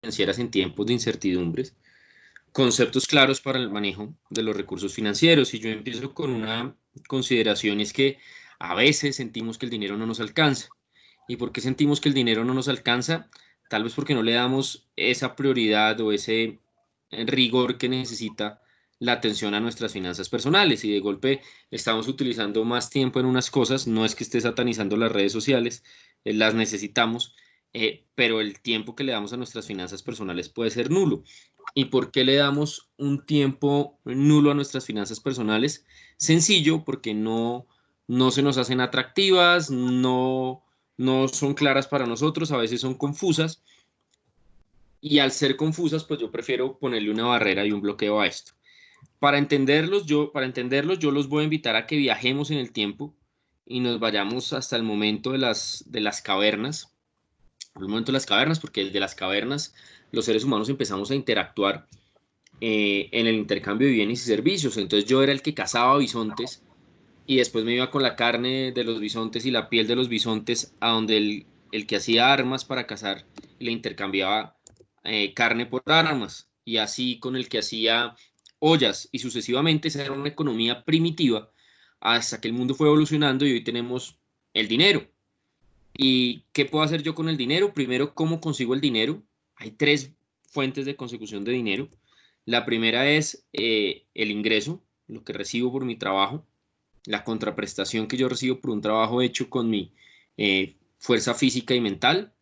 financieras en tiempos de incertidumbres, conceptos claros para el manejo de los recursos financieros. Y yo empiezo con una consideración, es que a veces sentimos que el dinero no nos alcanza. ¿Y por qué sentimos que el dinero no nos alcanza? Tal vez porque no le damos esa prioridad o ese rigor que necesita la atención a nuestras finanzas personales, y de golpe estamos utilizando más tiempo en unas cosas. No es que esté satanizando las redes sociales, las necesitamos, pero el tiempo que le damos a nuestras finanzas personales puede ser nulo. ¿Y por qué le damos un tiempo nulo a nuestras finanzas personales? Sencillo, porque no se nos hacen atractivas, no son claras para nosotros, a veces son confusas, y al ser confusas, pues yo prefiero ponerle una barrera y un bloqueo a esto. Para entenderlos, yo los voy a invitar a que viajemos en el tiempo y nos vayamos hasta el momento de las cavernas, el momento de las cavernas, porque desde las cavernas los seres humanos empezamos a interactuar en el intercambio de bienes y servicios. Entonces yo era el que cazaba bisontes y después me iba con la carne de los bisontes y la piel de los bisontes a donde el que hacía armas para cazar le intercambiaba carne por armas, y así con el que hacía ollas, y sucesivamente. Esa era una economía primitiva hasta que el mundo fue evolucionando y hoy tenemos el dinero. ¿Y qué puedo hacer yo con el dinero? Primero, ¿cómo consigo el dinero? Hay tres fuentes de consecución de dinero. La primera es el ingreso, lo que recibo por mi trabajo, la contraprestación que yo recibo por un trabajo hecho con mi fuerza física y mental.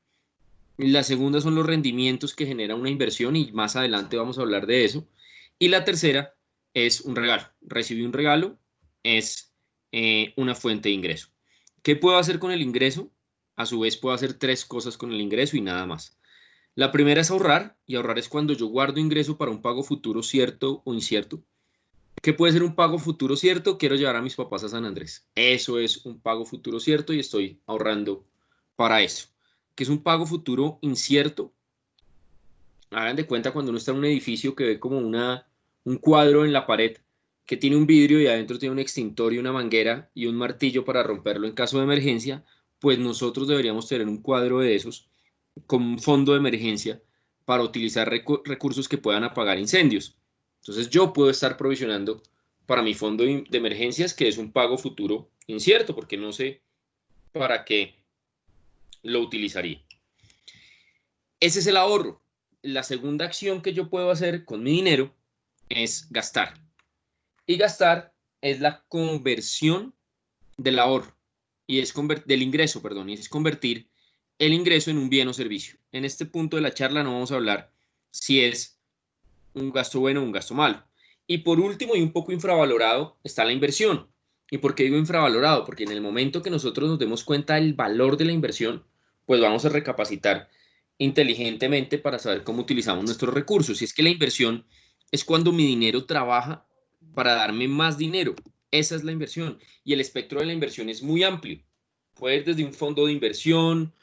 Y la segunda son los rendimientos que genera una inversión, y más adelante vamos a hablar de eso. Y la tercera es un regalo. Recibí un regalo, es una fuente de ingreso. ¿Qué puedo hacer con el ingreso? A su vez puedo hacer tres cosas con el ingreso y nada más. La primera es ahorrar, y ahorrar es cuando yo guardo ingreso para un pago futuro cierto o incierto. ¿Qué puede ser un pago futuro cierto? Quiero llevar a mis papás a San Andrés. Eso es un pago futuro cierto y estoy ahorrando para eso. ¿Qué es un pago futuro incierto? Hagan de cuenta cuando uno está en un edificio que ve como un cuadro en la pared que tiene un vidrio y adentro tiene un extintor y una manguera y un martillo para romperlo en caso de emergencia. Pues nosotros deberíamos tener un cuadro de esos con un fondo de emergencia para utilizar recursos que puedan apagar incendios. Entonces yo puedo estar provisionando para mi fondo de emergencias, que es un pago futuro incierto, porque no sé para qué lo utilizaría. Ese es el ahorro. La segunda acción que yo puedo hacer con mi dinero es gastar. Y gastar es la conversión del ahorro, y es del ingreso, perdón, y es convertir el ingreso en un bien o servicio. En este punto de la charla no vamos a hablar si es un gasto bueno o un gasto malo. Y por último, y un poco infravalorado, está la inversión. ¿Y por qué digo infravalorado? Porque en el momento que nosotros nos demos cuenta del valor de la inversión, pues vamos a recapacitar inteligentemente para saber cómo utilizamos nuestros recursos. Y es que la inversión es cuando mi dinero trabaja para darme más dinero. Esa es la inversión. Y el espectro de la inversión es muy amplio. Puede ir desde un fondo de inversión,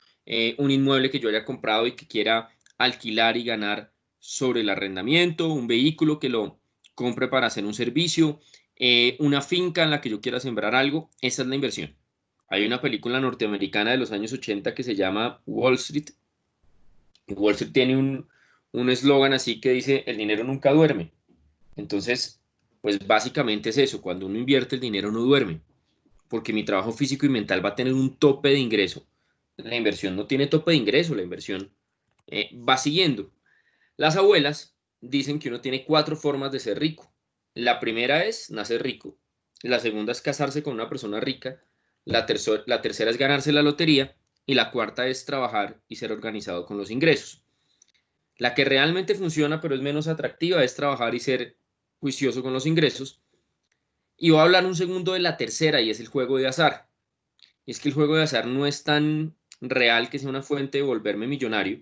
un inmueble que yo haya comprado y que quiera alquilar y ganar sobre el arrendamiento, un vehículo que lo compre para hacer un servicio, una finca en la que yo quiera sembrar algo. Esa es la inversión. Hay una película norteamericana de los años 80 que se llama Wall Street. Wall Street tiene un eslogan así que dice: el dinero nunca duerme. Entonces, pues básicamente es eso. Cuando uno invierte, el dinero no duerme, porque mi trabajo físico y mental va a tener un tope de ingreso. La inversión no tiene tope de ingreso, la inversión va siguiendo. Las abuelas dicen que uno tiene cuatro formas de ser rico. La primera es nacer rico. La segunda es casarse con una persona rica. La tercera es ganarse la lotería. Y la cuarta es trabajar y ser organizado con los ingresos. La que realmente funciona, pero es menos atractiva, es trabajar y ser juicioso con los ingresos. Y voy a hablar un segundo de la tercera, y es el juego de azar. Y es que el juego de azar no es tan real que sea una fuente de volverme millonario.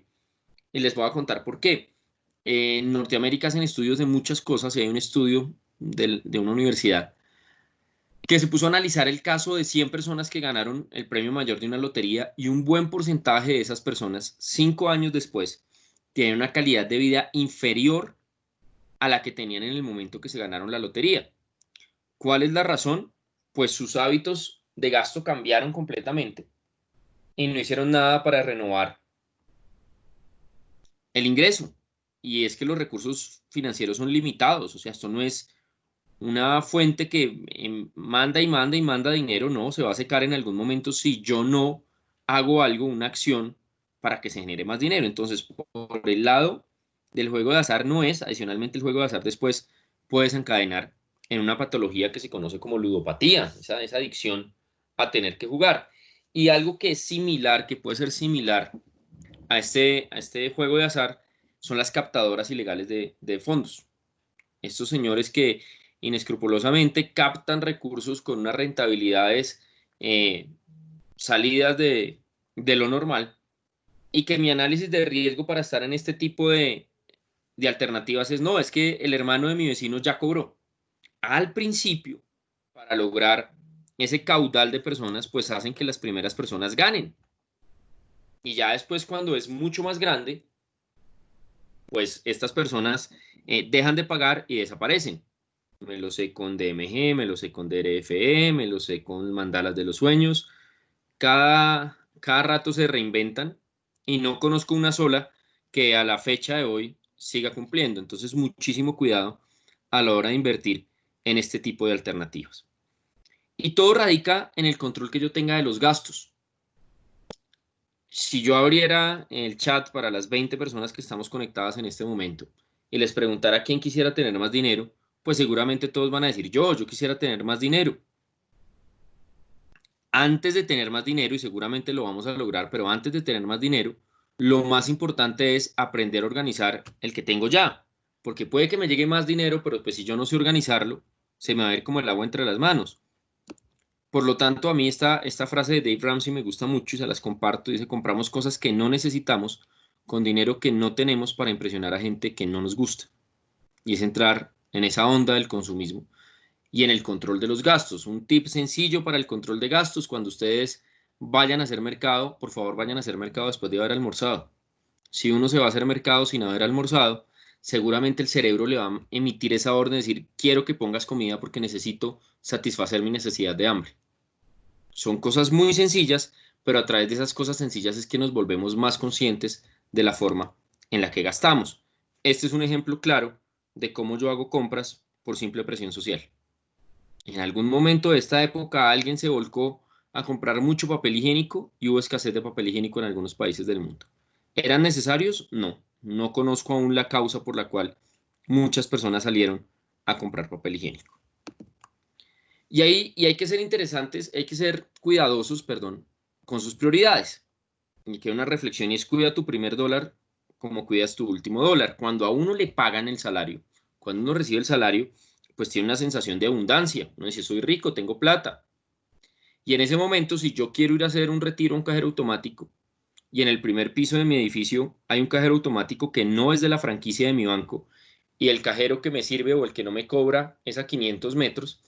Y les voy a contar por qué. En Norteamérica hacen estudios de muchas cosas, y hay un estudio de una universidad que se puso a analizar el caso de 100 personas que ganaron el premio mayor de una lotería, y un buen porcentaje de esas personas, 5 años después, tienen una calidad de vida inferior a la que tenían en el momento que se ganaron la lotería. ¿Cuál es la razón? Pues sus hábitos de gasto cambiaron completamente y no hicieron nada para renovar el ingreso. Y es que los recursos financieros son limitados, o sea, esto no es una fuente que manda y manda y manda dinero, no, se va a secar en algún momento si yo no hago algo, una acción para que se genere más dinero. Entonces, por el lado del juego de azar no es, adicionalmente el juego de azar después puede desencadenar en una patología que se conoce como ludopatía, esa adicción a tener que jugar. Y algo que es similar, que puede ser similar a este juego de azar, son las captadoras ilegales de fondos. Estos señores que inescrupulosamente captan recursos con unas rentabilidades eh, salidas de lo normal y que mi análisis de riesgo para estar en este tipo de alternativas es, no, es que el hermano de mi vecino ya cobró. Al principio, para lograr ese caudal de personas, pues hacen que las primeras personas ganen. Y ya después, cuando es mucho más grande, pues estas personas dejan de pagar y desaparecen. Me lo sé con DMG, me lo sé con DRFE, me lo sé con Mandalas de los Sueños. Cada rato se reinventan y no conozco una sola que a la fecha de hoy siga cumpliendo. Entonces, muchísimo cuidado a la hora de invertir en este tipo de alternativas. Y todo radica en el control que yo tenga de los gastos. Si yo abriera el chat para las 20 personas que estamos conectadas en este momento y les preguntara quién quisiera tener más dinero, pues seguramente todos van a decir yo quisiera tener más dinero. Antes de tener más dinero, y seguramente lo vamos a lograr, pero antes de tener más dinero, lo más importante es aprender a organizar el que tengo ya, porque puede que me llegue más dinero, pero pues si yo no sé organizarlo, se me va a ir como el agua entre las manos. Por lo tanto, a mí esta frase de Dave Ramsey me gusta mucho y se las comparto. Dice, compramos cosas que no necesitamos con dinero que no tenemos para impresionar a gente que no nos gusta. Y es entrar en esa onda del consumismo y en el control de los gastos. Un tip sencillo para el control de gastos, cuando ustedes vayan a hacer mercado, por favor vayan a hacer mercado después de haber almorzado. Si uno se va a hacer mercado sin haber almorzado, seguramente el cerebro le va a emitir esa orden de decir, quiero que pongas comida porque necesito satisfacer mi necesidad de hambre. Son cosas muy sencillas, pero a través de esas cosas sencillas es que nos volvemos más conscientes de la forma en la que gastamos. Este es un ejemplo claro de cómo yo hago compras por simple presión social. En algún momento de esta época alguien se volcó a comprar mucho papel higiénico y hubo escasez de papel higiénico en algunos países del mundo. ¿Eran necesarios? No. No conozco aún la causa por la cual muchas personas salieron a comprar papel higiénico. Y hay que ser interesantes, hay que ser cuidadosos, perdón, con sus prioridades. Y que una reflexión y es cuida tu primer dólar como cuidas tu último dólar. Cuando a uno le pagan el salario, cuando uno recibe el salario, pues tiene una sensación de abundancia. Uno dice, soy rico, tengo plata. Y en ese momento, si yo quiero ir a hacer un retiro a un cajero automático y en el primer piso de mi edificio hay un cajero automático que no es de la franquicia de mi banco y el cajero que me sirve o el que no me cobra es a 500 metros,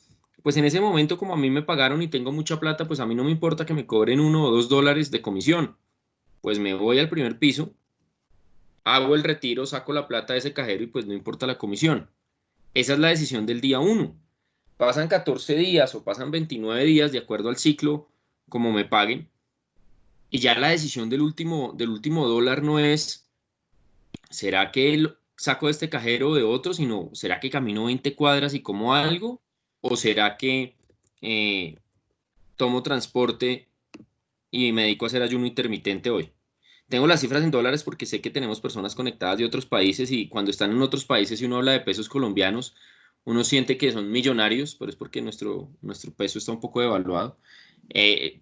pues en ese momento como a mí me pagaron y tengo mucha plata, pues a mí no me importa que me cobren $1 o $2 de comisión. Pues me voy al primer piso, hago el retiro, saco la plata de ese cajero y pues no importa la comisión. Esa es la decisión del día uno. Pasan 14 días o pasan 29 días de acuerdo al ciclo como me paguen y ya la decisión del último dólar no es ¿será que saco de este cajero o de otro? Sino, ¿será que camino 20 cuadras y como algo? ¿O será que eh, tomo transporte y me dedico a hacer ayuno intermitente hoy? Tengo las cifras en dólares porque sé que tenemos personas conectadas de otros países y cuando están en otros países y uno habla de pesos colombianos, uno siente que son millonarios, pero es porque nuestro peso está un poco devaluado.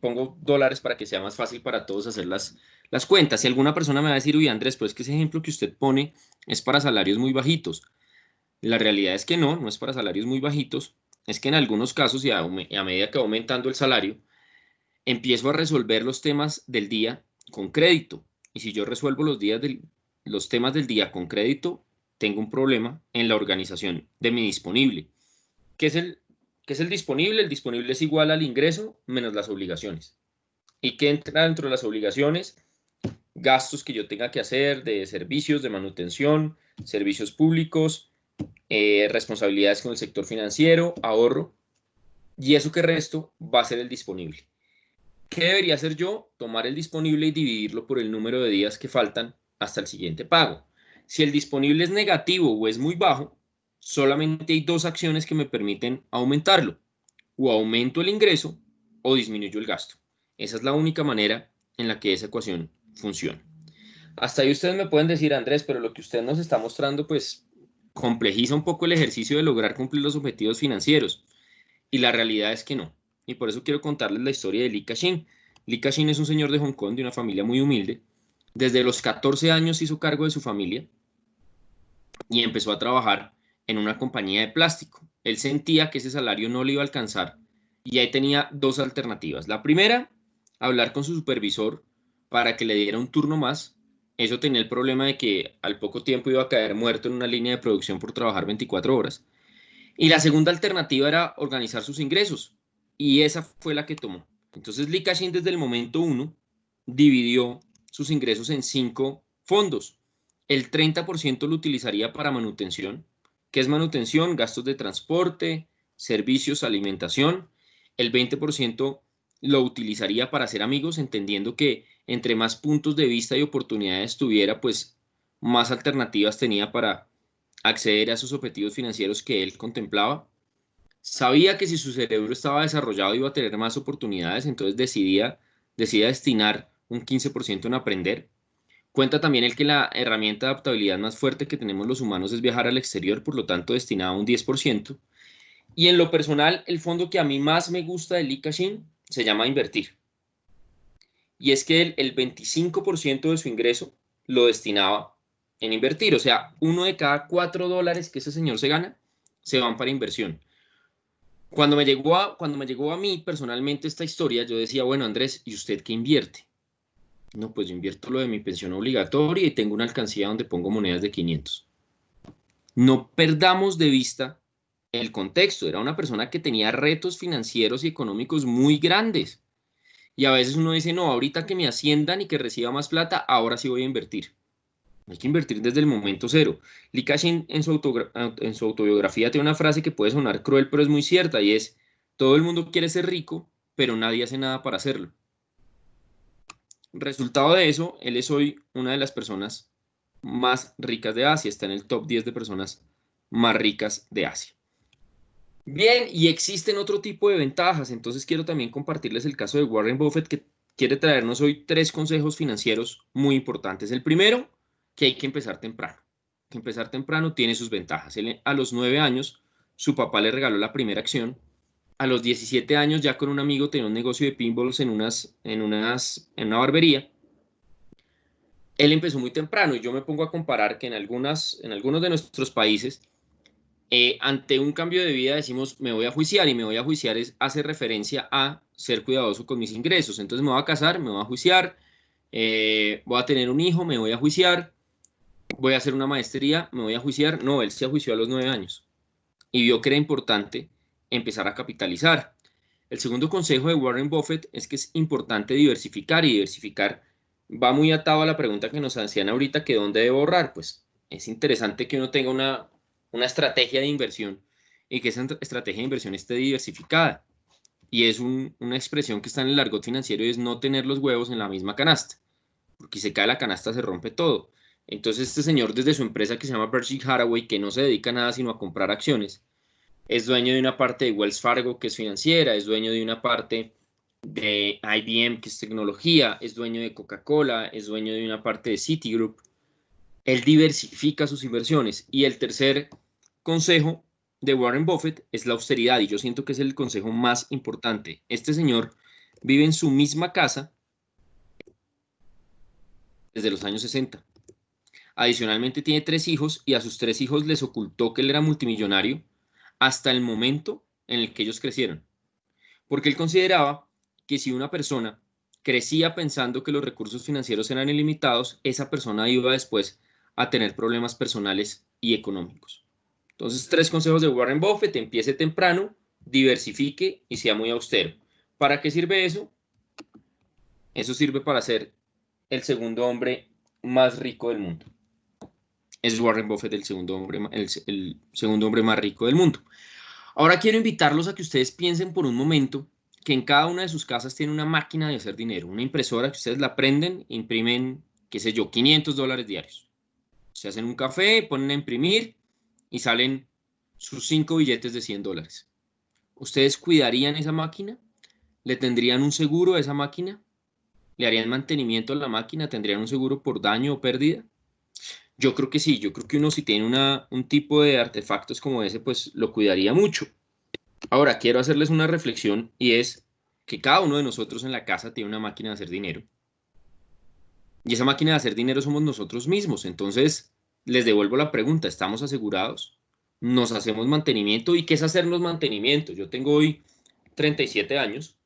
Pongo dólares para que sea más fácil para todos hacer las cuentas. Si alguna persona me va a decir, uy Andrés, pues que ese ejemplo que usted pone es para salarios muy bajitos. La realidad es que no es para salarios muy bajitos. Es que en algunos casos, y a medida que va aumentando el salario, empiezo a resolver los temas del día con crédito. Y si yo resuelvo los temas del día con crédito, tengo un problema en la organización de mi disponible. ¿Qué es qué es el disponible? El disponible es igual al ingreso menos las obligaciones. ¿Y qué entra dentro de las obligaciones? Gastos que yo tenga que hacer de servicios, de manutención, servicios públicos, responsabilidades con el sector financiero, ahorro. Y eso que resto va a ser el disponible. ¿Qué debería hacer yo? Tomar el disponible y dividirlo por el número de días que faltan hasta el siguiente pago. Si el disponible es negativo o es muy bajo, solamente hay dos acciones que me permiten aumentarlo. O aumento el ingreso o disminuyo el gasto. Esa es la única manera en la que esa ecuación funciona. Hasta ahí ustedes me pueden decir, Andrés, pero lo que usted nos está mostrando, pues, complejiza un poco el ejercicio de lograr cumplir los objetivos financieros. Y la realidad es que no. Y por eso quiero contarles la historia de Lee Ka-shing. Lee Ka-shing es un señor de Hong Kong, de una familia muy humilde. Desde los 14 años hizo cargo de su familia y empezó a trabajar en una compañía de plástico. Él sentía que ese salario no le iba a alcanzar y ahí tenía dos alternativas. La primera, hablar con su supervisor para que le diera un turno más. Eso tenía el problema de que al poco tiempo iba a caer muerto en una línea de producción por trabajar 24 horas. Y la segunda alternativa era organizar sus ingresos y esa fue la que tomó. Entonces Lee Ka-shing desde el momento uno dividió sus ingresos en 5 fondos. El 30% lo utilizaría para manutención. ¿Qué es manutención? Gastos de transporte, servicios, alimentación. El 20% lo utilizaría para hacer amigos, entendiendo que entre más puntos de vista y oportunidades tuviera, pues más alternativas tenía para acceder a esos objetivos financieros que él contemplaba. Sabía que si su cerebro estaba desarrollado iba a tener más oportunidades, entonces decidía destinar un 15% en aprender. Cuenta también el que la herramienta de adaptabilidad más fuerte que tenemos los humanos es viajar al exterior, por lo tanto destinaba un 10%. Y en lo personal, el fondo que a mí más me gusta de Lee Ka-shing se llama invertir. Y es que el 25% de su ingreso lo destinaba en invertir. O sea, uno de cada $4 que ese señor se gana, se van para inversión. Cuando me llegó a mí personalmente esta historia, yo decía, bueno, Andrés, ¿y usted qué invierte? No, pues yo invierto lo de mi pensión obligatoria y tengo una alcancía donde pongo monedas de 500. No perdamos de vista el contexto. Era una persona que tenía retos financieros y económicos muy grandes. Y a veces uno dice, no, ahorita que me asciendan y que reciba más plata, ahora sí voy a invertir. Hay que invertir desde el momento cero. Lee Ka-shing en su autobiografía tiene una frase que puede sonar cruel, pero es muy cierta, y es, todo el mundo quiere ser rico, pero nadie hace nada para hacerlo. Resultado de eso, él es hoy una de las personas más ricas de Asia, está en el top 10 de personas más ricas de Asia. Bien, y existen otro tipo de ventajas, entonces quiero también compartirles el caso de Warren Buffett, que quiere traernos hoy 3 consejos financieros muy importantes. El primero, que hay que empezar temprano. Que empezar temprano tiene sus ventajas. Él, a los 9 años, su papá le regaló la primera acción. A los 17 años, ya con un amigo, tenía un negocio de pinballs en una barbería. Él empezó muy temprano y yo me pongo a comparar que en algunos de nuestros países, ante un cambio de vida decimos, me voy a juiciar, y me voy a juiciar hace referencia a ser cuidadoso con mis ingresos. Entonces me voy a casar, me voy a juiciar, voy a tener un hijo, me voy a juiciar, voy a hacer una maestría, me voy a juiciar. No, él se juició a los 9 años y vio que era importante empezar a capitalizar. El segundo consejo de Warren Buffett es que es importante diversificar, y diversificar va muy atado a la pregunta que nos hacían ahorita, que dónde debo ahorrar. Pues es interesante que uno tenga una estrategia de inversión y que esa estrategia de inversión esté diversificada. Y es una expresión que está en el argot financiero, y es no tener los huevos en la misma canasta, porque si se cae la canasta se rompe todo. Entonces este señor, desde su empresa que se llama Berkshire Hathaway, que no se dedica a nada sino a comprar acciones, es dueño de una parte de Wells Fargo, que es financiera, es dueño de una parte de IBM, que es tecnología, es dueño de Coca-Cola, es dueño de una parte de Citigroup. Él diversifica sus inversiones. Y el tercer consejo de Warren Buffett es la austeridad, y yo siento que es el consejo más importante. Este señor vive en su misma casa desde los años 60. Adicionalmente tiene 3 hijos, y a sus 3 hijos les ocultó que él era multimillonario hasta el momento en el que ellos crecieron. Porque él consideraba que si una persona crecía pensando que los recursos financieros eran ilimitados, esa persona iba después a tener problemas personales y económicos. Entonces, 3 consejos de Warren Buffett: empiece temprano, diversifique y sea muy austero. ¿Para qué sirve eso? Eso sirve para ser el segundo hombre más rico del mundo. Es Warren Buffett el segundo hombre más rico del mundo. Ahora quiero invitarlos a que ustedes piensen por un momento que en cada una de sus casas tiene una máquina de hacer dinero, una impresora que ustedes la prenden, imprimen, qué sé yo, $500 diarios. Se hacen un café, ponen a imprimir y salen sus 5 billetes de $100. ¿Ustedes cuidarían esa máquina? ¿Le tendrían un seguro a esa máquina? ¿Le harían mantenimiento a la máquina? ¿Tendrían un seguro por daño o pérdida? Yo creo que sí, yo creo que uno si tiene un tipo de artefactos como ese, pues lo cuidaría mucho. Ahora, quiero hacerles una reflexión y es que cada uno de nosotros en la casa tiene una máquina de hacer dinero. Y esa máquina de hacer dinero somos nosotros mismos. Entonces, les devuelvo la pregunta, ¿estamos asegurados? ¿Nos hacemos mantenimiento? ¿Y qué es hacernos mantenimiento? Yo tengo hoy 37 años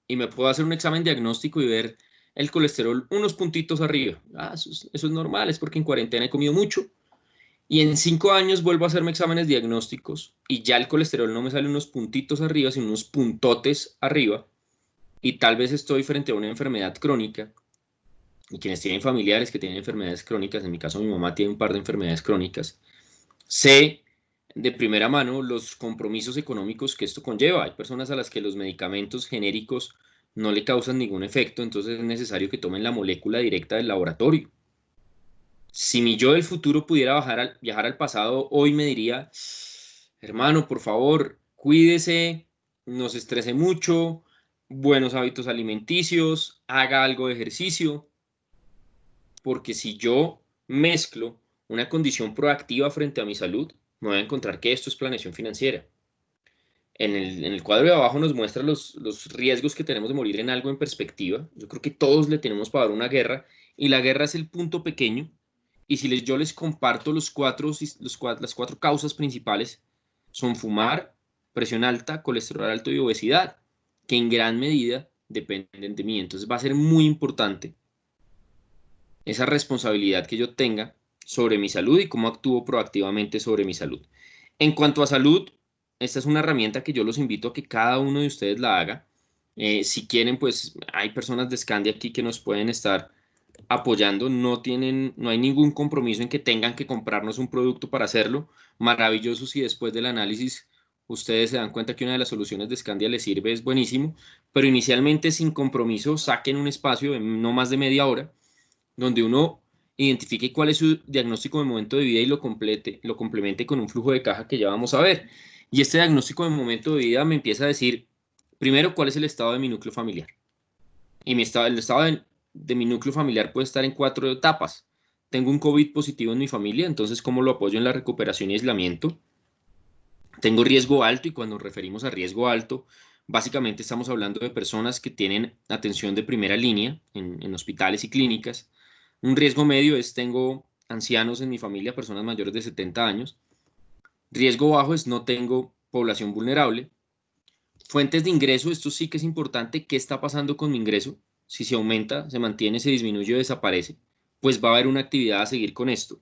y me puedo hacer un examen diagnóstico y ver el colesterol unos puntitos arriba. Eso es normal, es porque en cuarentena he comido mucho. Y en 5 años vuelvo a hacerme exámenes diagnósticos y ya el colesterol no me sale unos puntitos arriba, sino unos puntotes arriba. Y tal vez estoy frente a una enfermedad crónica. Y quienes tienen familiares que tienen enfermedades crónicas, en mi caso mi mamá tiene un par de enfermedades crónicas, sé de primera mano los compromisos económicos que esto conlleva. Hay personas a las que los medicamentos genéricos no le causan ningún efecto, entonces es necesario que tomen la molécula directa del laboratorio. Si mi yo del futuro pudiera viajar al pasado, hoy me diría, hermano, por favor, cuídese, no se estrese mucho, buenos hábitos alimenticios, haga algo de ejercicio, porque si yo mezclo una condición proactiva frente a mi salud, me voy a encontrar que esto es planeación financiera. En el cuadro de abajo nos muestra los riesgos que tenemos de morir en algo en perspectiva. Yo creo que todos le tenemos para dar una guerra y la guerra es el punto pequeño. Y si yo les comparto las cuatro causas principales, son fumar, presión alta, colesterol alto y obesidad, que en gran medida dependen de mí. Entonces va a ser muy importante esa responsabilidad que yo tenga sobre mi salud y cómo actúo proactivamente sobre mi salud. En cuanto a salud, esta es una herramienta que yo los invito a que cada uno de ustedes la haga. Si quieren, pues hay personas de Scandia aquí que nos pueden estar apoyando, no hay ningún compromiso en que tengan que comprarnos un producto para hacerlo. Maravilloso si después del análisis ustedes se dan cuenta que una de las soluciones de Scandia les sirve, es buenísimo, pero inicialmente sin compromiso saquen un espacio de no más de media hora donde uno identifique cuál es su diagnóstico de momento de vida y lo complemente con un flujo de caja que ya vamos a ver. Y este diagnóstico de momento de vida me empieza a decir, primero, cuál es el estado de mi núcleo familiar. Y el estado de mi núcleo familiar puede estar en 4 etapas. Tengo un COVID positivo en mi familia, entonces, ¿cómo lo apoyo en la recuperación y aislamiento? Tengo riesgo alto y cuando nos referimos a riesgo alto, básicamente estamos hablando de personas que tienen atención de primera línea en hospitales y clínicas. Un riesgo medio es tengo ancianos en mi familia, personas mayores de 70 años. Riesgo bajo es no tengo población vulnerable. Fuentes de ingreso, esto sí que es importante. ¿Qué está pasando con mi ingreso? Si se aumenta, se mantiene, se disminuye o desaparece, pues va a haber una actividad a seguir con esto.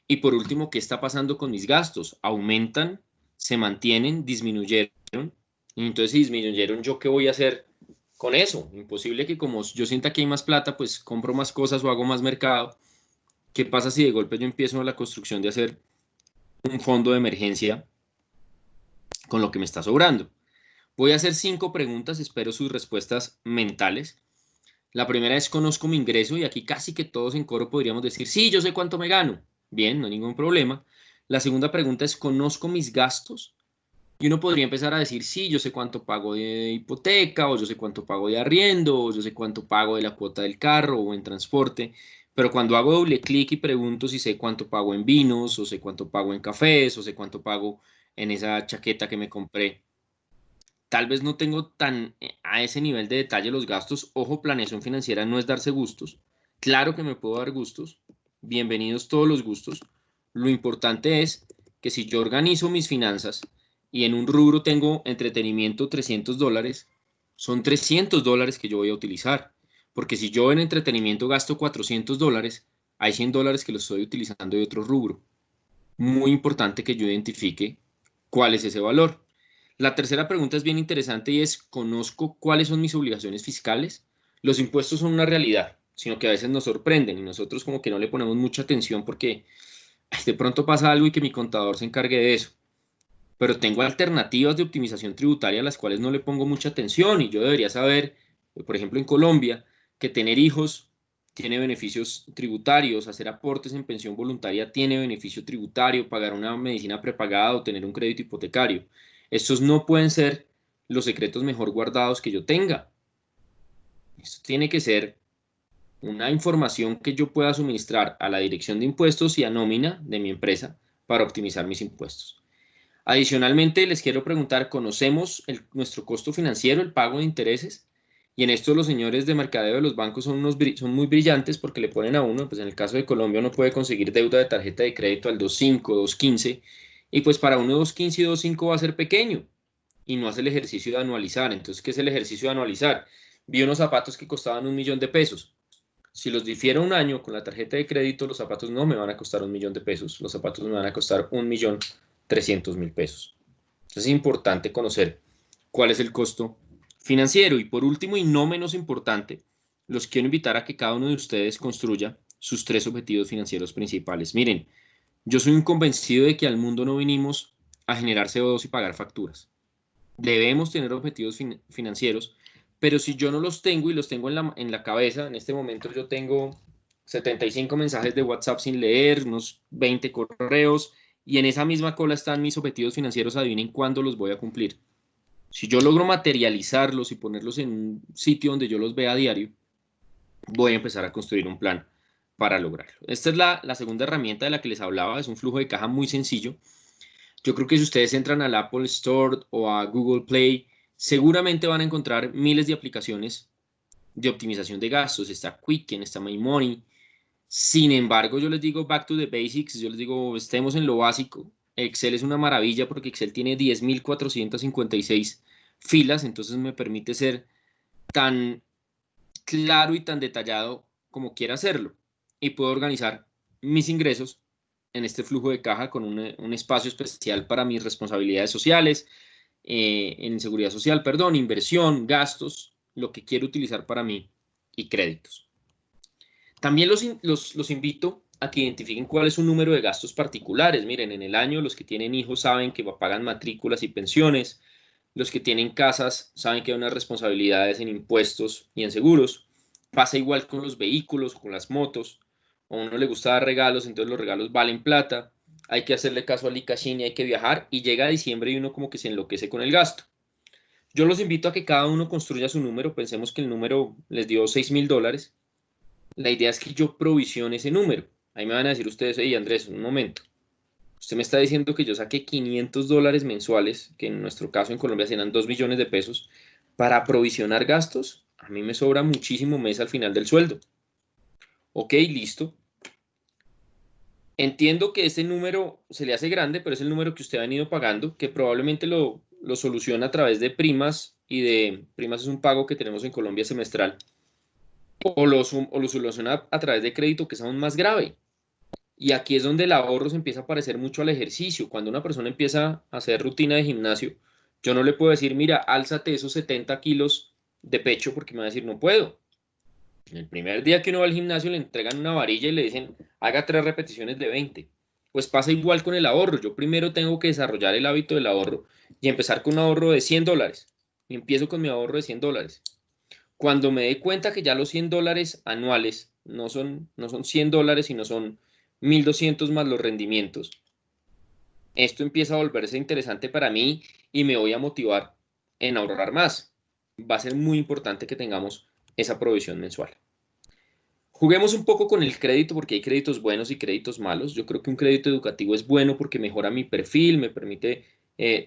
Y por último, ¿qué está pasando con mis gastos? ¿Aumentan, se mantienen, disminuyeron? Y entonces, si disminuyeron, ¿yo qué voy a hacer con eso? Imposible que como yo sienta que hay más plata, pues compro más cosas o hago más mercado. ¿Qué pasa si de golpe yo empiezo la construcción de hacer un fondo de emergencia con lo que me está sobrando? Voy a hacer 5 preguntas, espero sus respuestas mentales. La primera es, ¿conozco mi ingreso? Y aquí casi que todos en coro podríamos decir, sí, yo sé cuánto me gano. Bien, no hay ningún problema. La segunda pregunta es, ¿conozco mis gastos? Y uno podría empezar a decir, sí, yo sé cuánto pago de hipoteca, o yo sé cuánto pago de arriendo, o yo sé cuánto pago de la cuota del carro o en transporte. Pero cuando hago doble clic y pregunto si sé cuánto pago en vinos, o sé cuánto pago en cafés, o sé cuánto pago en esa chaqueta que me compré, tal vez no tengo tan a ese nivel de detalle los gastos. Ojo, planeación financiera no es darse gustos. Claro que me puedo dar gustos. Bienvenidos todos los gustos. Lo importante es que si yo organizo mis finanzas y en un rubro tengo entretenimiento $300, son $300 que yo voy a utilizar. Porque si yo en entretenimiento gasto $400, hay $100 que los estoy utilizando de otro rubro. Muy importante que yo identifique cuál es ese valor. La tercera pregunta es bien interesante y es, ¿conozco cuáles son mis obligaciones fiscales? Los impuestos son una realidad, sino que a veces nos sorprenden y nosotros como que no le ponemos mucha atención porque de pronto pasa algo y que mi contador se encargue de eso. Pero tengo alternativas de optimización tributaria a las cuales no le pongo mucha atención y yo debería saber, por ejemplo, en Colombia, que tener hijos tiene beneficios tributarios, hacer aportes en pensión voluntaria tiene beneficio tributario, pagar una medicina prepagada o tener un crédito hipotecario. Estos no pueden ser los secretos mejor guardados que yo tenga. Esto tiene que ser una información que yo pueda suministrar a la dirección de impuestos y a nómina de mi empresa para optimizar mis impuestos. Adicionalmente, les quiero preguntar, ¿conocemos nuestro costo financiero, el pago de intereses? Y en esto los señores de mercadeo de los bancos son muy brillantes porque le ponen a uno, pues en el caso de Colombia uno puede conseguir deuda de tarjeta de crédito al 2.5, 2.15, y pues para uno 2.15 y 2.5 va a ser pequeño y no hace el ejercicio de anualizar. Entonces, ¿qué es el ejercicio de anualizar? Vi unos zapatos que costaban 1.000.000 de pesos. Si los difiero un año con la tarjeta de crédito, los zapatos no me van a costar 1.000.000 de pesos, los zapatos me van a costar 1.300.000 pesos. Entonces es importante conocer cuál es el costo financiero. Y por último, y no menos importante, los quiero invitar a que cada uno de ustedes construya sus 3 objetivos financieros principales. Miren, yo soy un convencido de que al mundo no vinimos a generar CO2 y pagar facturas. Debemos tener objetivos financieros, pero si yo no los tengo y los tengo en la cabeza, en este momento yo tengo 75 mensajes de WhatsApp sin leer, unos 20 correos, y en esa misma cola están mis objetivos financieros, adivinen cuándo los voy a cumplir. Si yo logro materializarlos y ponerlos en un sitio donde yo los vea a diario, voy a empezar a construir un plan para lograrlo. Esta es la segunda herramienta de la que les hablaba, es un flujo de caja muy sencillo. Yo creo que si ustedes entran al Apple Store o a Google Play, seguramente van a encontrar miles de aplicaciones de optimización de gastos. Está Quicken, está My Money. Sin embargo, yo les digo back to the basics, yo les digo estemos en lo básico. Excel es una maravilla porque Excel tiene 10.456 filas, entonces me permite ser tan claro y tan detallado como quiera hacerlo. Y puedo organizar mis ingresos en este flujo de caja con un espacio especial para mis responsabilidades sociales, en seguridad social, perdón, inversión, gastos, lo que quiero utilizar para mí y créditos. También los invito a que identifiquen cuál es su número de gastos particulares. Miren, en el año los que tienen hijos saben que pagan matrículas y pensiones, los que tienen casas saben que hay unas responsabilidades en impuestos y en seguros. Pasa igual con los vehículos, con las motos. A uno le gusta dar regalos, entonces los regalos valen plata. Hay que hacerle caso al ICASHIN y hay que viajar. Y llega diciembre y uno como que se enloquece con el gasto. Yo los invito a que cada uno construya su número. Pensemos que el número les dio $6.000. La idea es que yo provisione ese número. Ahí me van a decir ustedes, hey Andrés, un momento. Usted me está diciendo que yo saque $500 mensuales, que en nuestro caso en Colombia serán 2 millones de pesos, para provisionar gastos. A mí me sobra muchísimo mes al final del sueldo. Ok, listo. Entiendo que este número se le hace grande, pero es el número que usted ha venido pagando, que probablemente lo soluciona a través de primas, y de primas es un pago que tenemos en Colombia semestral, o lo soluciona a través de crédito, que es aún más grave. Y aquí es donde el ahorro se empieza a parecer mucho al ejercicio. Cuando una persona empieza a hacer rutina de gimnasio, yo no le puedo decir, mira, álzate esos 70 kilos de pecho, porque me va a decir, no puedo. El primer día que uno va al gimnasio le entregan una varilla y le dicen, haga 3 repeticiones de 20. Pues pasa igual con el ahorro. Yo primero tengo que desarrollar el hábito del ahorro y empezar con un ahorro de $100. Y empiezo con mi ahorro de $100. Cuando me dé cuenta que ya los $100 anuales no son $100, sino son 1.200 más los rendimientos, esto empieza a volverse interesante para mí y me voy a motivar en ahorrar más. Va a ser muy importante que tengamos esa provisión mensual. Juguemos un poco con el crédito porque hay créditos buenos y créditos malos. Yo creo que un crédito educativo es bueno porque mejora mi perfil, me permite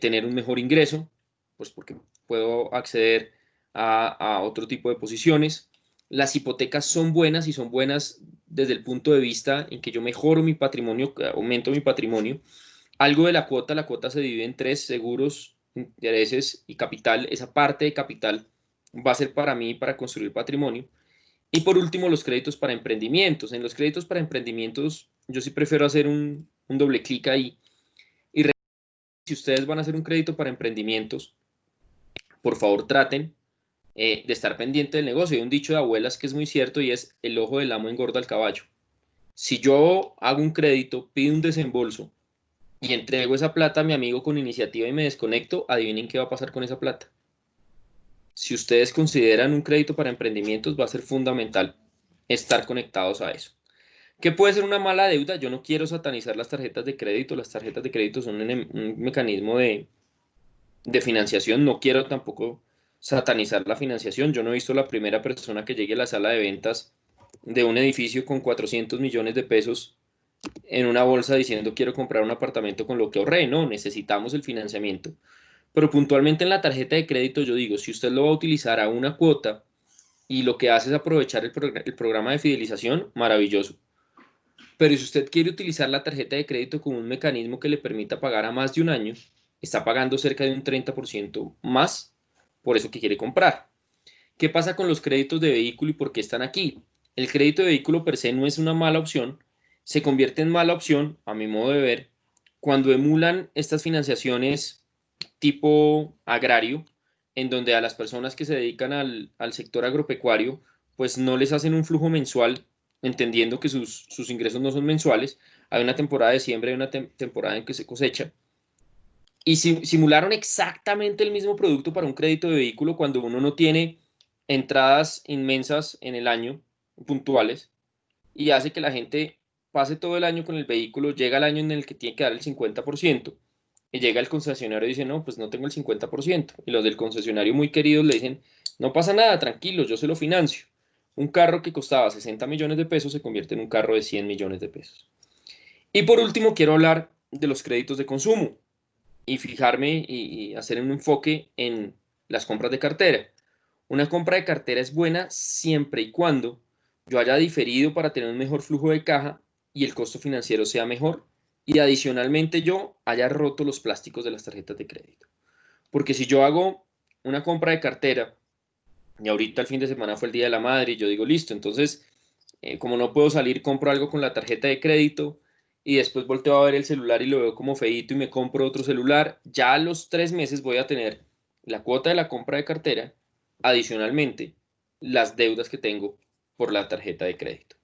tener un mejor ingreso, pues porque puedo acceder a otro tipo de posiciones. Las hipotecas son buenas y son buenas desde el punto de vista en que yo mejoro mi patrimonio, aumento mi patrimonio. Algo de la cuota se divide en 3: seguros, intereses y capital. Esa parte de capital va a ser para mí para construir patrimonio. Y por último, los créditos para emprendimientos. En los créditos para emprendimientos, yo sí prefiero hacer un doble clic ahí. Y si ustedes van a hacer un crédito para emprendimientos, por favor traten de estar pendiente del negocio. Hay un dicho de abuelas que es muy cierto y es: el ojo del amo engorda al caballo. Si yo hago un crédito, pido un desembolso y entrego esa plata a mi amigo con iniciativa y me desconecto, adivinen qué va a pasar con esa plata. Si ustedes consideran un crédito para emprendimientos, va a ser fundamental estar conectados a eso. ¿Qué puede ser una mala deuda? Yo no quiero satanizar las tarjetas de crédito. Las tarjetas de crédito son un mecanismo de financiación. No quiero tampoco satanizar la financiación. Yo no he visto la primera persona que llegue a la sala de ventas de un edificio con 400 millones de pesos en una bolsa diciendo quiero comprar un apartamento con lo que ahorré. No, necesitamos el financiamiento. Pero puntualmente en la tarjeta de crédito yo digo, si usted lo va a utilizar a una cuota y lo que hace es aprovechar el programa de fidelización, maravilloso. Pero si usted quiere utilizar la tarjeta de crédito como un mecanismo que le permita pagar a más de un año, está pagando cerca de un 30% más por eso que quiere comprar. ¿Qué pasa con los créditos de vehículo y por qué están aquí? El crédito de vehículo per se no es una mala opción, se convierte en mala opción, a mi modo de ver, cuando emulan estas financiaciones tipo agrario, en donde a las personas que se dedican al sector agropecuario, pues no les hacen un flujo mensual, entendiendo que sus ingresos no son mensuales. Hay una temporada de siembra y una temporada en que se cosecha. Y simularon exactamente el mismo producto para un crédito de vehículo cuando uno no tiene entradas inmensas en el año, puntuales, y hace que la gente pase todo el año con el vehículo, llega el año en el que tiene que dar el 50%, y llega el concesionario y dice, no, pues no tengo el 50%, y los del concesionario muy queridos le dicen, no pasa nada, tranquilo, yo se lo financio. Un carro que costaba 60 millones de pesos se convierte en un carro de 100 millones de pesos. Y por último, quiero hablar de los créditos de consumo y fijarme y hacer un enfoque en las compras de cartera. Una compra de cartera es buena siempre y cuando yo haya diferido para tener un mejor flujo de caja y el costo financiero sea mejor y adicionalmente yo haya roto los plásticos de las tarjetas de crédito. Porque si yo hago una compra de cartera y ahorita el fin de semana fue el Día de la Madre y yo digo, listo, entonces como no puedo salir, compro algo con la tarjeta de crédito y después volteo a ver el celular y lo veo como feíto y me compro otro celular, ya a los 3 meses voy a tener la cuota de la compra de cartera, adicionalmente las deudas que tengo por la tarjeta de crédito.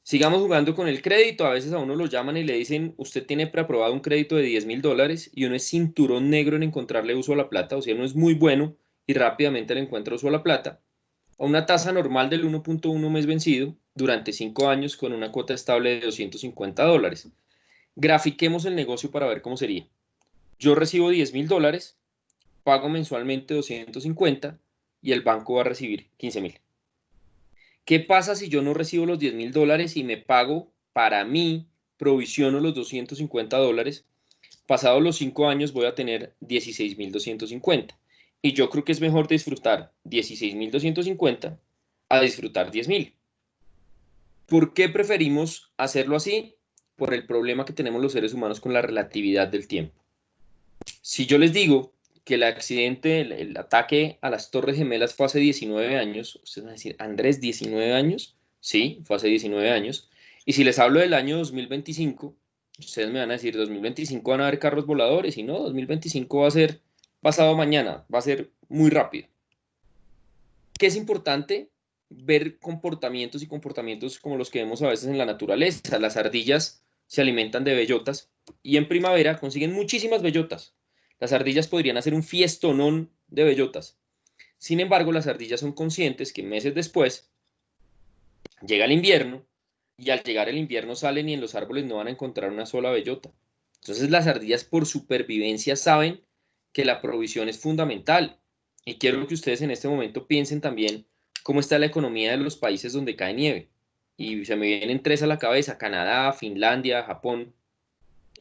Sigamos jugando con el crédito. A veces a uno lo llaman y le dicen, usted tiene preaprobado un crédito de $10.000 y uno es cinturón negro en encontrarle uso a la plata, o sea, uno es muy bueno y rápidamente le encuentra uso a la plata, a una tasa normal del 1.1 mes vencido durante 5 años con una cuota estable de $250. Grafiquemos el negocio para ver cómo sería. Yo recibo $10.000, pago mensualmente 250 y el banco va a recibir 15.000. ¿Qué pasa si yo no recibo los $10.000 y me pago para mí, provisiono los $250? Pasados los 5 años voy a tener 16.250. Y yo creo que es mejor disfrutar 16.250 a disfrutar 10.000. ¿Por qué preferimos hacerlo así? Por el problema que tenemos los seres humanos con la relatividad del tiempo. Si yo les digo que el accidente, el ataque a las Torres Gemelas fue hace 19 años, ustedes van a decir, Andrés, ¿19 años? Sí, fue hace 19 años. Y si les hablo del año 2025, ustedes me van a decir, 2025 van a haber carros voladores, y no, 2025 va a ser pasado mañana, va a ser muy rápido. ¿Qué es importante? Ver comportamientos y comportamientos como los que vemos a veces en la naturaleza. Las ardillas se alimentan de bellotas y en primavera consiguen muchísimas bellotas. Las ardillas podrían hacer un fiestonón de bellotas. Sin embargo, las ardillas son conscientes que meses después llega el invierno y al llegar el invierno salen y en los árboles no van a encontrar una sola bellota. Entonces las ardillas por supervivencia saben que la provisión es fundamental. Y quiero que ustedes en este momento piensen también cómo está la economía de los países donde cae nieve. Y se me vienen tres a la cabeza: Canadá, Finlandia, Japón.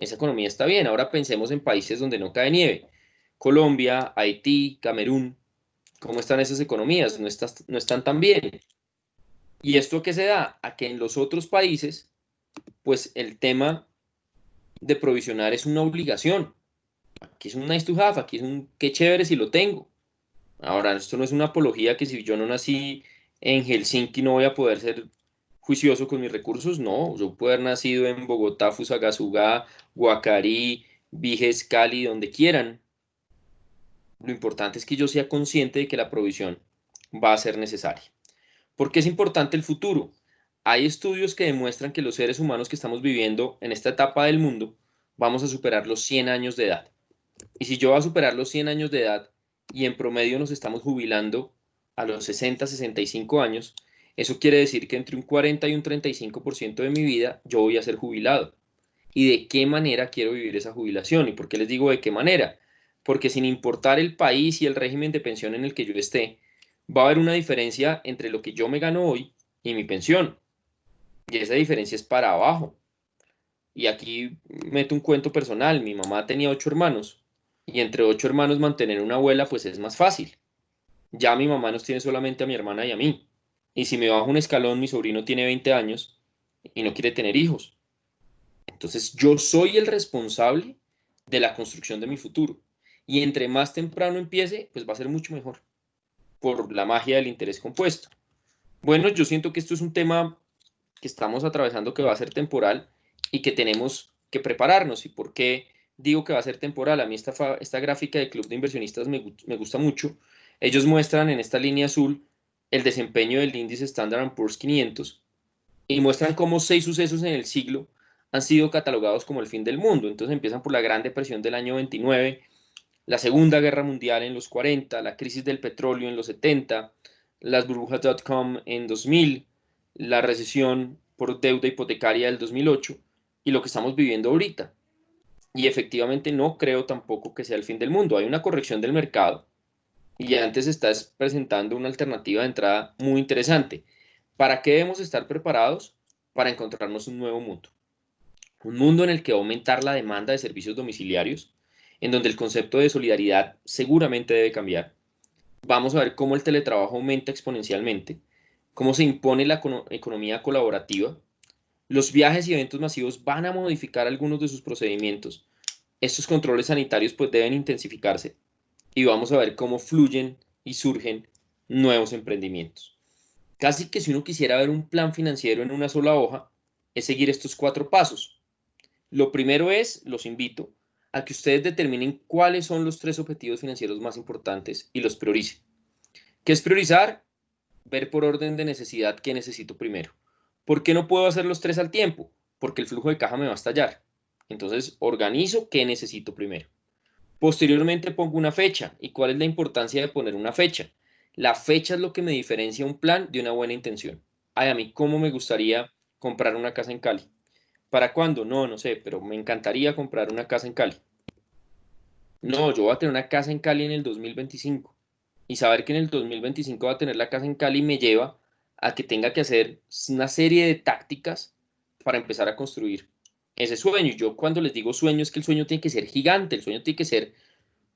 Esa economía está bien. Ahora pensemos en países donde no cae nieve. Colombia, Haití, Camerún. ¿Cómo están esas economías? No están tan bien. ¿Y esto qué se da? A que en los otros países, pues el tema de provisionar es una obligación. Aquí es un nice to have, aquí es un qué chévere si lo tengo. Ahora, esto no es una apología que si yo no nací en Helsinki no voy a poder ser juicioso con mis recursos. No, yo puedo haber nacido en Bogotá, Fusagasugá, Guacarí, Viges, Cali, donde quieran. Lo importante es que yo sea consciente de que la provisión va a ser necesaria. ¿Por qué es importante el futuro? Hay estudios que demuestran que los seres humanos que estamos viviendo en esta etapa del mundo vamos a superar los 100 años de edad. Y si yo voy a superar los 100 años de edad y en promedio nos estamos jubilando a los 60, 65 años, Eso quiere decir que entre un 40 y un 35% de mi vida yo voy a ser jubilado. ¿Y de qué manera quiero vivir esa jubilación? ¿Y por qué les digo de qué manera? Porque sin importar el país y el régimen de pensión en el que yo esté, va a haber una diferencia entre lo que yo me gano hoy y mi pensión. Y esa diferencia es para abajo. Y aquí meto un cuento personal. Mi mamá tenía 8 hermanos. Y entre 8 hermanos mantener una abuela pues es más fácil. Ya mi mamá nos tiene solamente a mi hermana y a mí. Y si me bajo un escalón, mi sobrino tiene 20 años y no quiere tener hijos. Entonces yo soy el responsable de la construcción de mi futuro. Y entre más temprano empiece, pues va a ser mucho mejor por la magia del interés compuesto. Bueno, yo siento que esto es un tema que estamos atravesando que va a ser temporal y que tenemos que prepararnos. ¿Y por qué digo que va a ser temporal? A mí esta gráfica de Club de Inversionistas me gusta mucho. Ellos muestran en esta línea azul el desempeño del índice Standard Poor's 500 y muestran cómo 6 sucesos en el siglo han sido catalogados como el fin del mundo. Entonces empiezan por la Gran Depresión del año 29, la Segunda Guerra Mundial en los 40, la crisis del petróleo en los 70, las burbujas .com en 2000, la recesión por deuda hipotecaria del 2008 y lo que estamos viviendo ahorita. Y efectivamente no creo tampoco que sea el fin del mundo. Hay una corrección del mercado y antes estás presentando una alternativa de entrada muy interesante. ¿Para qué debemos estar preparados? Para encontrarnos un nuevo mundo. Un mundo en el que va a aumentar la demanda de servicios domiciliarios, en donde el concepto de solidaridad seguramente debe cambiar. Vamos a ver cómo el teletrabajo aumenta exponencialmente, cómo se impone la economía colaborativa. Los viajes y eventos masivos van a modificar algunos de sus procedimientos. Estos controles sanitarios pues deben intensificarse y vamos a ver cómo fluyen y surgen nuevos emprendimientos. Casi que si uno quisiera ver un plan financiero en una sola hoja, es seguir estos 4 pasos. Lo primero es, los invito a que ustedes determinen cuáles son los 3 objetivos financieros más importantes y los prioricen. ¿Qué es priorizar? Ver por orden de necesidad qué necesito primero. ¿Por qué no puedo hacer los 3 al tiempo? Porque el flujo de caja me va a estallar. Entonces, organizo qué necesito primero. Posteriormente pongo una fecha. ¿Y cuál es la importancia de poner una fecha? La fecha es lo que me diferencia un plan de una buena intención. Ay, a mí, ¿cómo me gustaría comprar una casa en Cali? ¿Para cuándo? No, no sé, pero me encantaría comprar una casa en Cali. No, yo voy a tener una casa en Cali en el 2025. Y saber que en el 2025 va a tener la casa en Cali me lleva a que tenga que hacer una serie de tácticas para empezar a construir ese sueño. Y yo cuando les digo sueño es que el sueño tiene que ser gigante, el sueño tiene que ser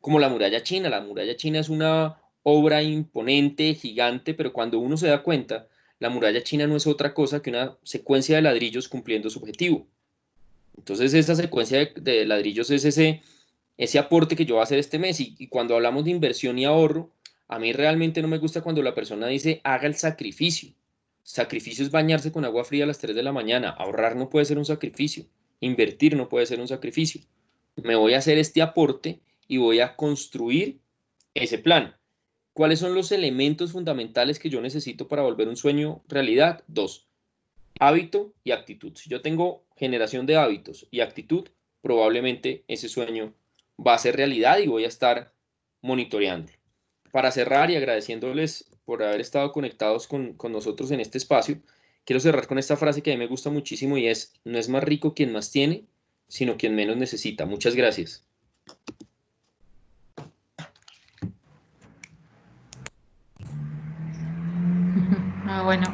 como la muralla china. La muralla china es una obra imponente, gigante, pero cuando uno se da cuenta, la muralla china no es otra cosa que una secuencia de ladrillos cumpliendo su objetivo. Entonces, esta secuencia de ladrillos es ese aporte que yo voy a hacer este mes. Y cuando hablamos de inversión y ahorro, a mí realmente no me gusta cuando la persona dice haga el sacrificio. Sacrificio es bañarse con agua fría a las 3 de la mañana. Ahorrar no puede ser un sacrificio. Invertir no puede ser un sacrificio. Me voy a hacer este aporte y voy a construir ese plan. ¿Cuáles son los elementos fundamentales que yo necesito para volver un sueño realidad? 2: hábito y actitud. Si yo tengo generación de hábitos y actitud, probablemente ese sueño va a ser realidad y voy a estar monitoreando. Para cerrar y agradeciéndoles por haber estado conectados con nosotros en este espacio, quiero cerrar con esta frase que a mí me gusta muchísimo y es: no es más rico quien más tiene, sino quien menos necesita. Muchas gracias. Bueno.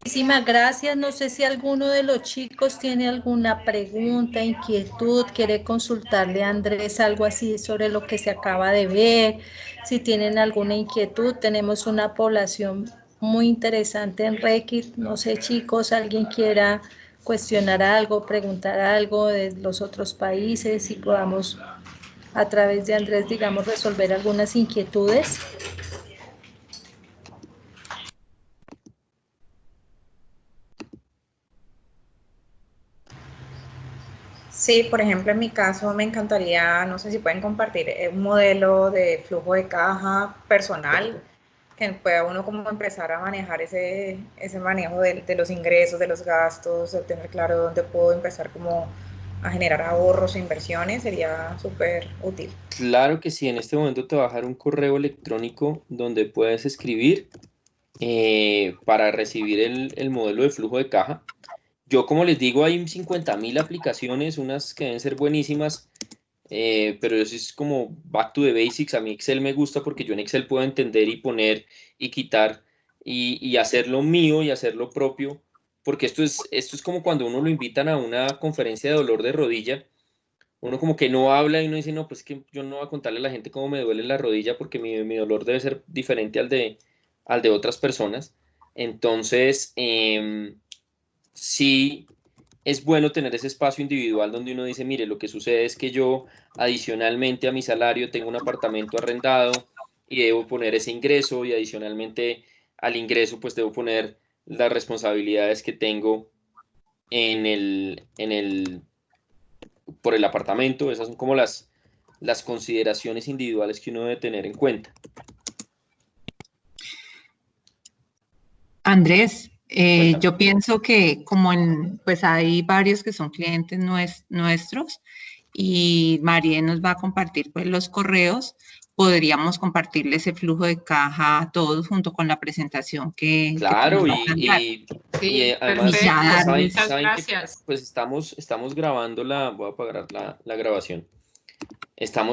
Muchísimas gracias. No sé si alguno de los chicos tiene alguna pregunta, inquietud, quiere consultarle a Andrés algo así sobre lo que se acaba de ver. Si tienen alguna inquietud, tenemos una población muy interesante en Reddit. No sé, chicos, alguien quiera cuestionar algo, preguntar algo de los otros países y podamos a través de Andrés, digamos, resolver algunas inquietudes. Sí, por ejemplo, en mi caso me encantaría, no sé si pueden compartir un modelo de flujo de caja personal que pueda uno como empezar a manejar ese manejo de los ingresos, de los gastos, de tener claro dónde puedo empezar como a generar ahorros e inversiones, sería súper útil. Claro que sí, en este momento te voy a dejar un correo electrónico donde puedes escribir para recibir el modelo de flujo de caja. Yo, como les digo, hay 50.000 aplicaciones, unas que deben ser buenísimas, pero eso es como back to the basics. A mí Excel me gusta porque yo en Excel puedo entender y poner y quitar y hacerlo mío y hacerlo propio, porque esto es como cuando uno lo invitan a una conferencia de dolor de rodilla. Uno como que no habla y uno dice, no, pues que yo no voy a contarle a la gente cómo me duele la rodilla porque mi dolor debe ser diferente al de otras personas. Entonces, sí es bueno tener ese espacio individual donde uno dice, mire, lo que sucede es que yo adicionalmente a mi salario tengo un apartamento arrendado y debo poner ese ingreso, y adicionalmente al ingreso pues debo poner las responsabilidades que tengo por el apartamento. Esas son como las consideraciones individuales que uno debe tener en cuenta. Andrés, yo pienso que pues hay varios que son clientes nuestros, y María nos va a compartir pues los correos. Podríamos compartirle ese flujo de caja a todos junto con la presentación que Claro, nos va a plantear. y además, perfecto. Muchas saben gracias. que pues estamos grabando voy a apagar la grabación. Estamos